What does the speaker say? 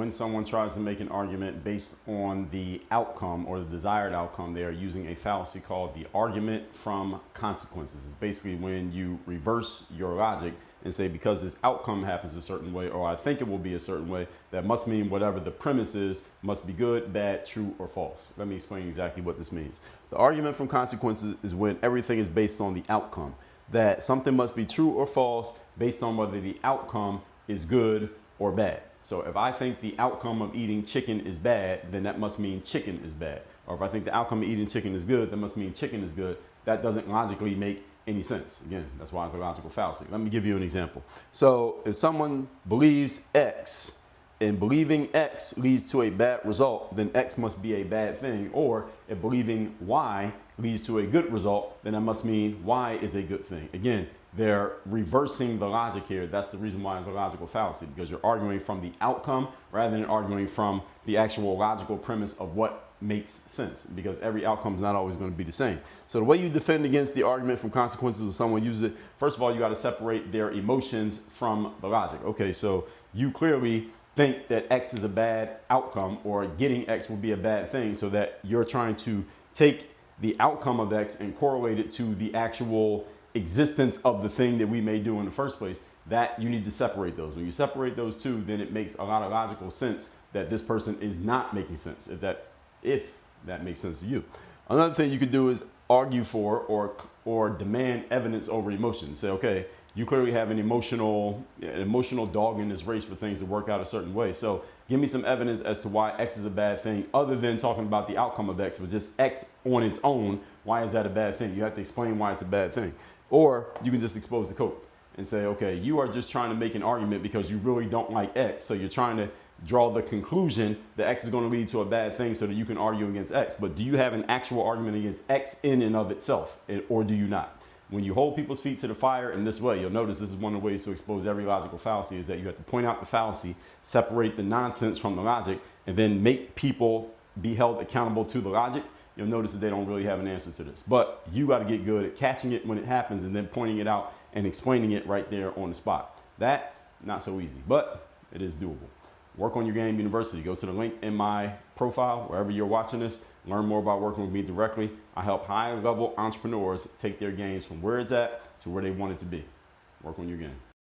when someone tries to make an argument based on the outcome or the desired outcome, they are using a fallacy called the argument from consequences. It's basically when you reverse your logic and say, because this outcome happens a certain way, or I think it will be a certain way, that must mean whatever the premise is must be good, bad, true, or false. Let me explain exactly what this means. The argument from consequences is when everything is based on the outcome, that something must be true or false based on whether the outcome is good or bad. So if I think the outcome of eating chicken is bad, then that must mean chicken is bad. Or if I think the outcome of eating chicken is good, that must mean chicken is good. That doesn't logically make any sense. Again, that's why it's a logical fallacy. Let me give you an example. So if someone believes X and believing X leads to a bad result, then X must be a bad thing. Or if believing Y leads to a good result, then that must mean Y is a good thing. Again, they're reversing the logic here. That's the reason why it's a logical fallacy, because you're arguing from the outcome rather than arguing from the actual logical premise of what makes sense, because every outcome is not always going to be the same. So the way you defend against the argument from consequences when someone uses it, first of all, you got to separate their emotions from the logic. Okay, so you clearly think that X is a bad outcome, or getting X will be a bad thing, so that you're trying to take the outcome of X and correlate it to the actual existence of the thing that we may do in the first place. That you need to separate those. When you separate those two, then it makes a lot of logical sense that this person is not making sense, if that makes sense to you. Another thing you could do is argue for or demand evidence over emotion. Say, okay, you clearly have an emotional dog in this race for things to work out a certain way. So give me some evidence as to why X is a bad thing, other than talking about the outcome of X, but just X on its own. Why is that a bad thing? You have to explain why it's a bad thing. Or you can just expose the code and say, okay, you are just trying to make an argument because you really don't like X. So you're trying to draw the conclusion that X is going to lead to a bad thing so that you can argue against X. But do you have an actual argument against X in and of itself, or do you not? When you hold people's feet to the fire in this way, you'll notice this is one of the ways to expose every logical fallacy, is that you have to point out the fallacy, separate the nonsense from the logic, and then make people be held accountable to the logic. You'll notice that they don't really have an answer to this. But you got to get good at catching it when it happens and then pointing it out and explaining it right there on the spot. That, not so easy, but it is doable. Work on Your Game University. Go to the link in my profile, wherever you're watching this. Learn more about working with me directly. I help high-level entrepreneurs take their games from where it's at to where they want it to be. Work on your game.